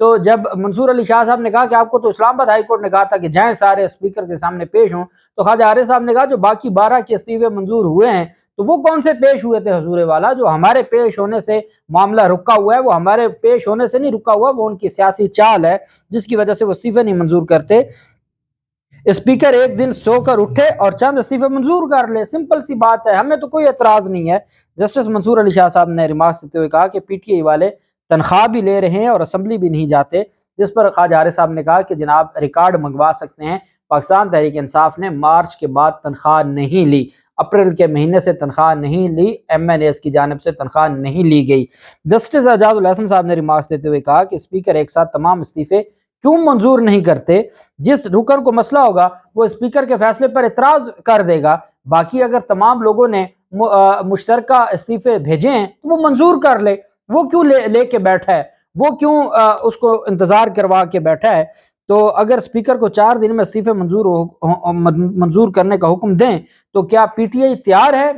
تو جب منصور علی شاہ صاحب نے کہا کہ آپ کو تو اسلام آباد ہائی کورٹ نے کہا تھا کہ جائیں سارے اسپیکر کے سامنے پیش ہوں، تو خواجہ عارف صاحب نے کہا جو باقی 12 کے استعفے منظور ہوئے ہیں تو وہ کون سے پیش ہوئے تھے حضور والا؟ جو ہمارے پیش ہونے سے معاملہ رکا ہوا ہے وہ ہمارے پیش ہونے سے نہیں رکا ہوا، وہ ان کی سیاسی چال ہے جس کی وجہ سے وہ استعفے نہیں منظور کرتے۔ اسپیکر ایک دن سو کر اٹھے اور چند استعفے منظور کر لے، سمپل سی بات ہے، ہمیں تو کوئی اعتراض نہیں ہے۔ جسٹس منصور علی شاہ صاحب نے ریمارکس دیتے ہوئے کہا کہ پی ٹی آئی والے تنخواہ بھی لے رہے ہیں اور اسمبلی بھی نہیں جاتے، جس پر خواجہ عارف صاحب نے کہا کہ جناب ریکارڈ منگوا سکتے ہیں، پاکستان تحریک انصاف نے مارچ کے بعد تنخواہ نہیں لی، اپریل کے مہینے سے تنخواہ نہیں لی، ایم این ایس کی جانب سے تنخواہ نہیں لی گئی۔ جسٹس اعجاز الحسن صاحب نے ریمارکس دیتے ہوئے کہا کہ اسپیکر ایک ساتھ تمام استعفے کیوں منظور نہیں کرتے؟ جس رکن کو مسئلہ ہوگا وہ اسپیکر کے فیصلے پر اعتراض کر دے گا، باقی اگر تمام لوگوں نے مشترکہ استعفے بھیجے ہیں تو وہ منظور کر لے، وہ کیوں لے کے بیٹھا ہے، وہ کیوں اس کو انتظار کروا کے بیٹھا ہے؟ تو اگر اسپیکر کو 4 دن میں استعفے منظور کرنے کا حکم دیں تو کیا پی ٹی آئی تیار ہے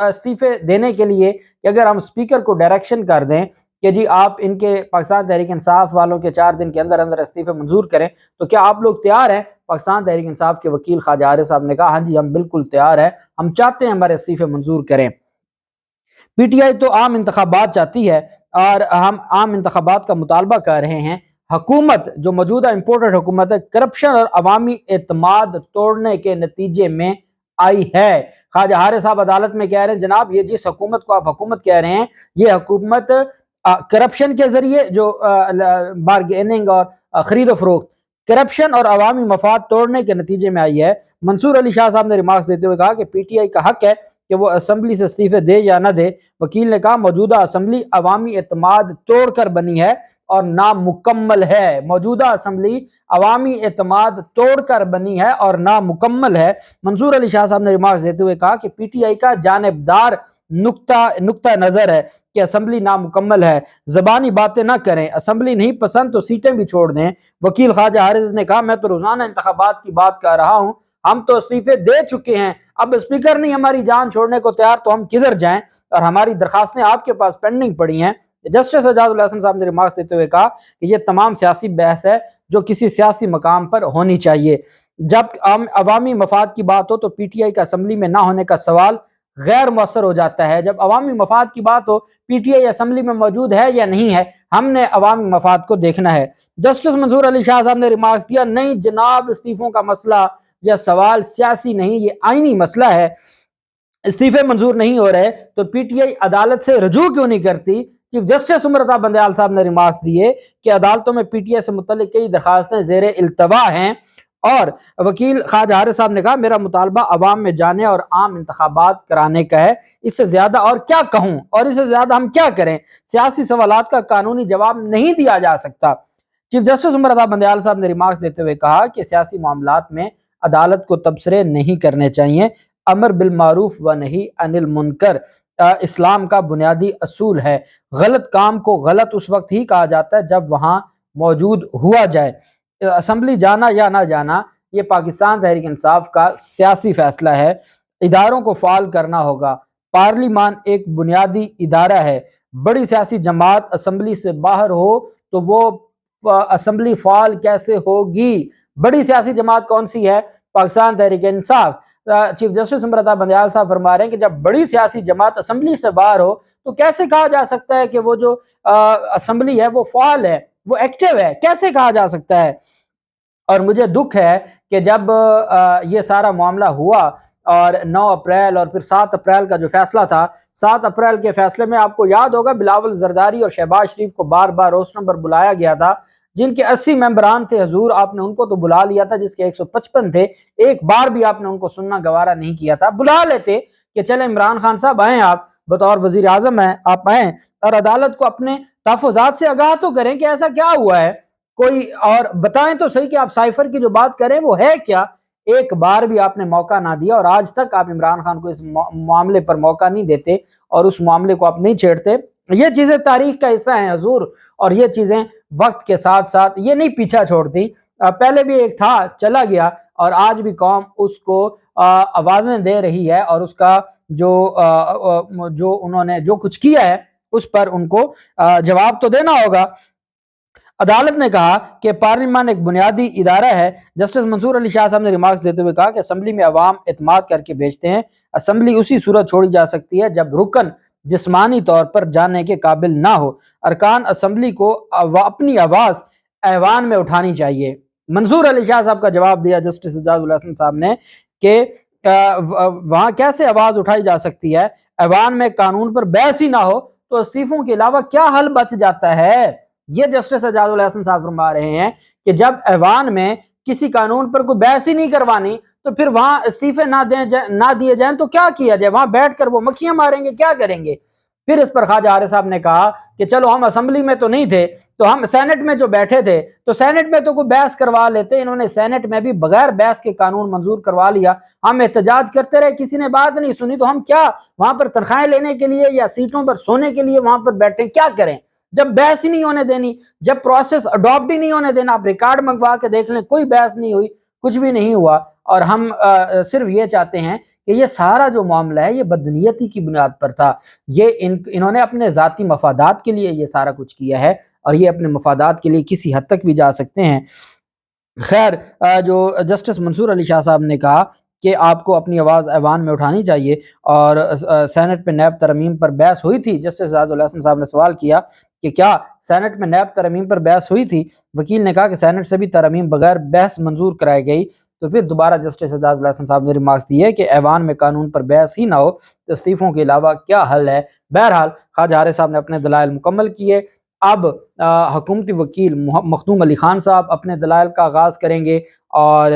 استعفے دینے کے لیے؟ کہ اگر ہم اسپیکر کو ڈائریکشن کر دیں کہ جی آپ ان کے پاکستان تحریک انصاف والوں کے 4 دن کے اندر اندر استعفے منظور کریں، تو کیا آپ لوگ تیار ہیں؟ پاکستان تحریک انصاف کے وکیل خواجہ عارف صاحب نے کہا ہاں جی ہم بالکل تیار ہیں، ہم چاہتے ہیں ہمارے استعفے منظور کریں۔ پی ٹی آئی تو عام انتخابات چاہتی ہے اور ہم عام انتخابات کا مطالبہ کر رہے ہیں۔ حکومت جو موجودہ امپورٹڈ حکومت ہے کرپشن اور عوامی اعتماد توڑنے کے نتیجے میں آئی ہے۔ خواجہ عارف صاحب عدالت میں کہہ رہے ہیں جناب یہ جس حکومت کو آپ حکومت کہہ رہے ہیں یہ حکومت کرپشن کے ذریعے جو بارگیننگ اور خرید و فروخت، کرپشن اور عوامی مفاد توڑنے کے نتیجے میں آئی ہے۔ منصور علی شاہ صاحب نے ریمارکس دیتے ہوئے کہا کہ پی ٹی آئی کا حق ہے کہ وہ اسمبلی سے استعفے دے یا نہ دے۔ وکیل نے کہا موجودہ اسمبلی عوامی اعتماد توڑ کر بنی ہے اور نامکمل ہے، موجودہ اسمبلی عوامی اعتماد توڑ کر بنی ہے اور نامکمل ہے۔ منصور علی شاہ صاحب نے ریمارکس دیتے ہوئے کہا کہ پی ٹی آئی کا جانبدار نقطہ نظر ہے کہ اسمبلی نامکمل ہے، زبانی باتیں نہ کریں، اسمبلی نہیں پسند تو سیٹیں بھی چھوڑ دیں۔ وکیل خواجہ عارف نے کہا میں تو روزانہ انتخابات کی بات کر رہا ہوں، ہم تو استعفے دے چکے ہیں، اب اسپیکر نہیں ہماری جان چھوڑنے کو تیار تو ہم کدھر جائیں، اور ہماری درخواستیں آپ کے پاس پینڈنگ پڑی ہیں۔ جسٹس اعجاز الحسن صاحب نے ریمارکس دیتے ہوئے کہا کہ یہ تمام سیاسی بحث ہے جو کسی سیاسی مقام پر ہونی چاہیے، جب عوامی مفاد کی بات ہو تو پی ٹی آئی کا اسمبلی میں نہ ہونے کا سوال غیر مؤثر ہو جاتا ہے۔ جب عوامی مفاد کی بات ہو پی ٹی آئی اسمبلی میں موجود ہے یا نہیں ہے، ہم نے عوامی مفاد کو دیکھنا ہے۔ جسٹس منصور علی شاہ صاحب نے ریمارکس دیا نہیں جناب استعفوں کا مسئلہ یا سوال سیاسی نہیں، یہ آئینی مسئلہ ہے، استعفے منظور نہیں ہو رہے تو پی ٹی آئی عدالت سے رجوع کیوں نہیں کرتی؟ چیف جسٹس عمر عطا بندیال صاحب نے ریمارکس دیے کہ عدالتوں میں پی ٹی آئی سے متعلق کئی درخواستیں زیر التوا ہیں، اور وکیل خواجہ عارف صاحب نے کہا میرا مطالبہ عوام میں جانے اور عام انتخابات کرانے کا ہے، اس سے زیادہ اور کیا کہوں اور اس سے زیادہ ہم کیا کریں؟ سیاسی سوالات کا قانونی جواب نہیں دیا جا سکتا۔ چیف جسٹس عمر عطا بندیال صاحب نے ریمارکس دیتے ہوئے کہا کہ سیاسی معاملات میں عدالت کو تبصرے نہیں کرنے چاہیے، امر بالمعروف و نہی عن المنکر اسلام کا بنیادی اصول ہے، غلط کام کو غلط اس وقت ہی کہا جاتا ہے جب وہاں موجود ہوا جائے۔ اسمبلی جانا یا نہ جانا یہ پاکستان تحریک انصاف کا سیاسی فیصلہ ہے، اداروں کو فعال کرنا ہوگا، پارلیمان ایک بنیادی ادارہ ہے، بڑی سیاسی جماعت اسمبلی سے باہر ہو تو وہ اسمبلی فعال کیسے ہوگی؟ بڑی سیاسی جماعت کون سی ہے؟ پاکستان تحریک انصاف۔ چیف جسٹس عمر عطا بندیال صاحب فرما رہے ہیں کہ جب بڑی سیاسی جماعت اسمبلی سے باہر ہو تو کیسے کہا جا سکتا ہے کہ وہ جو اسمبلی ہے وہ فعال ہے، وہ ایکٹیو ہے؟ کیسے کہا جا سکتا ہے؟ اور مجھے دکھ ہے کہ جب یہ سارا معاملہ ہوا اور 9 اپریل اور پھر 7 اپریل کا جو فیصلہ تھا، 7 اپریل کے فیصلے میں آپ کو یاد ہوگا بلاول زرداری اور شہباز شریف کو بار بار روز نمبر بلایا گیا تھا، جن کے 80 ممبران تھے حضور، آپ نے ان کو تو بلا لیا تھا، جس کے 155 تھے، ایک بار بھی آپ نے ان کو سننا گوارا نہیں کیا تھا۔ بلا لیتے کہ چلیں عمران خان صاحب آئیں، آپ بطور وزیر اعظم ہیں، آپ آئیں اور عدالت کو اپنے تحفظات سے آگاہ تو کریں کہ ایسا کیا ہوا ہے، کوئی اور بتائیں تو صحیح کہ آپ سائفر کی جو بات کریں وہ ہے کیا۔ ایک بار بھی آپ نے موقع نہ دیا اور آج تک آپ عمران خان کو اس معاملے پر موقع نہیں دیتے اور اس معاملے کو آپ نہیں چھیڑتے۔ یہ چیزیں تاریخ کا حصہ ہیں حضور، اور یہ چیزیں وقت کے ساتھ ساتھ یہ نہیں پیچھا چھوڑتی، پہلے بھی ایک تھا چلا گیا، اور آج بھی قوم اس کو آوازیں دے رہی ہے، اور اس کا جو انہوں نے جو کچھ کیا ہے اس پر ان کو جواب تو دینا ہوگا۔ عدالت نے کہا کہ پارلیمان ایک بنیادی ادارہ ہے۔ جسٹس منصور علی شاہ صاحب نے ریمارکس دیتے ہوئے کہا کہ اسمبلی میں عوام اعتماد کر کے بھیجتے ہیں، اسمبلی اسی صورت چھوڑی جا سکتی ہے جب رکن جسمانی طور پر جانے کے قابل نہ ہو، ارکان اسمبلی کو اپنی آواز ایوان میں اٹھانی چاہیے۔ منصور علی شاہ صاحب کا جواب دیا جسٹس اعجاز الحسن صاحب نے کہ وہاں کیسے آواز اٹھائی جا سکتی ہے، ایوان میں قانون پر بحث ہی نہ ہو تو استعفوں کے علاوہ کیا حل بچ جاتا ہے۔ یہ جسٹس اعجاز الحسن صاحب فرما رہے ہیں کہ جب ایوان میں کسی قانون پر کوئی بحث ہی نہیں کروانی تو پھر وہاں استعفے نہ دیے جائیں تو کیا کیا جائے، وہاں بیٹھ کر وہ مکھیاں ماریں گے، کیا کریں گے۔ پھر اس پر خواجہ عارف صاحب نے کہا کہ چلو ہم اسمبلی میں تو نہیں تھے تو ہم سینٹ میں جو بیٹھے تھے تو سینٹ میں تو کوئی بحث کروا لیتے، انہوں نے سینٹ میں بھی بغیر بحث کے قانون منظور کروا لیا، ہم احتجاج کرتے رہے، کسی نے بات نہیں سنی، تو ہم کیا وہاں پر تنخواہیں لینے کے لیے یا سیٹوں پر سونے کے لیے وہاں پر بیٹھے، کیا کریں جب بحث ہی نہیں ہونے دینی، جب پروسیس اڈاپٹ ہی نہیں ہونے دینا۔ آپ ریکارڈ منگوا کے دیکھ لیں، کوئی بحث نہیں ہوئی، کچھ بھی نہیں ہوا، اور ہم صرف یہ چاہتے ہیں کہ یہ سارا جو معاملہ ہے یہ بدنیتی کی بنیاد پر تھا، یہ انہوں نے اپنے ذاتی مفادات کے لیے یہ سارا کچھ کیا ہے، اور یہ اپنے مفادات کے لیے کسی حد تک بھی جا سکتے ہیں۔ خیر، جو جسٹس منصور علی شاہ صاحب نے کہا کہ آپ کو اپنی آواز ایوان میں اٹھانی چاہیے، اور سینٹ میں نیب ترمیم پر بحث ہوئی تھی۔ جسٹس اعجاز الحسن صاحب نے سوال کیا کہ کیا سینٹ میں نیب ترمیم پر بحث ہوئی تھی، وکیل نے کہا کہ سینٹ سے بھی ترمیم بغیر بحث منظور کرائی گئی۔ تو پھر دوبارہ جسٹس اعجاز الحسن صاحب نے ریمارکس دیے کہ ایوان میں قانون پر بحث ہی نہ ہو تو استعفوں کے علاوہ کیا حل ہے۔ بہرحال خواجہ عارف صاحب نے اپنے دلائل مکمل کیے۔ اب حکومتی وکیل مخدوم علی خان صاحب اپنے دلائل کا آغاز کریں گے، اور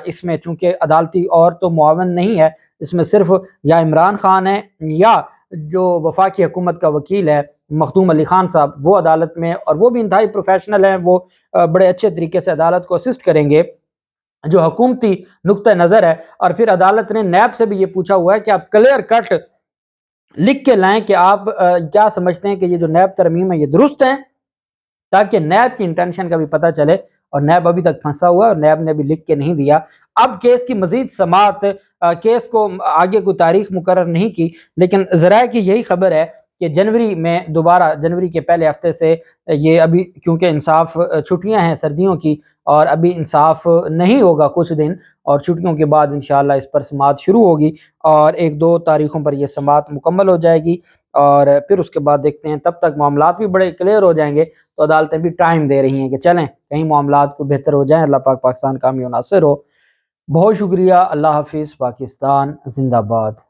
اس میں چونکہ عدالتی اور تو معاون نہیں ہے، اس میں صرف یا عمران خان ہے یا جو وفاقی حکومت کا وکیل ہے مخدوم علی خان صاحب، وہ عدالت میں، اور وہ بھی انتہائی پروفیشنل ہیں، وہ بڑے اچھے طریقے سے عدالت کو اسسٹ کریں گے جو حکومتی نقطہ نظر ہے۔ اور پھر عدالت نے نیب سے بھی یہ پوچھا ہوا ہے کہ آپ کلیئر کٹ لکھ کے لائیں کہ آپ کیا سمجھتے ہیں کہ یہ جو نیب ترمیم ہے یہ درست ہے، تاکہ نیب کی انٹینشن کا بھی پتہ چلے، اور نیب ابھی تک پھنسا ہوا ہے اور نیب نے بھی لکھ کے نہیں دیا۔ اب کیس کی مزید سماعت، کیس کو آگے کوئی تاریخ مقرر نہیں کی، لیکن ذرائع کی یہی خبر ہے کہ جنوری میں دوبارہ، جنوری کے پہلے ہفتے سے یہ، ابھی کیونکہ انصاف چھٹیاں ہیں سردیوں کی اور ابھی انصاف نہیں ہوگا کچھ دن، اور چھٹیوں کے بعد انشاءاللہ اس پر سماعت شروع ہوگی، اور 1-2 تاریخوں پر یہ سماعت مکمل ہو جائے گی، اور پھر اس کے بعد دیکھتے ہیں، تب تک معاملات بھی بڑے کلیئر ہو جائیں گے۔ تو عدالتیں بھی ٹائم دے رہی ہیں کہ چلیں کہیں معاملات کو بہتر ہو جائیں۔ اللہ پاک پاکستان کامیاب و ناصر ہو۔ بہت شکریہ۔ اللہ حافظ۔ پاکستان زندہ باد۔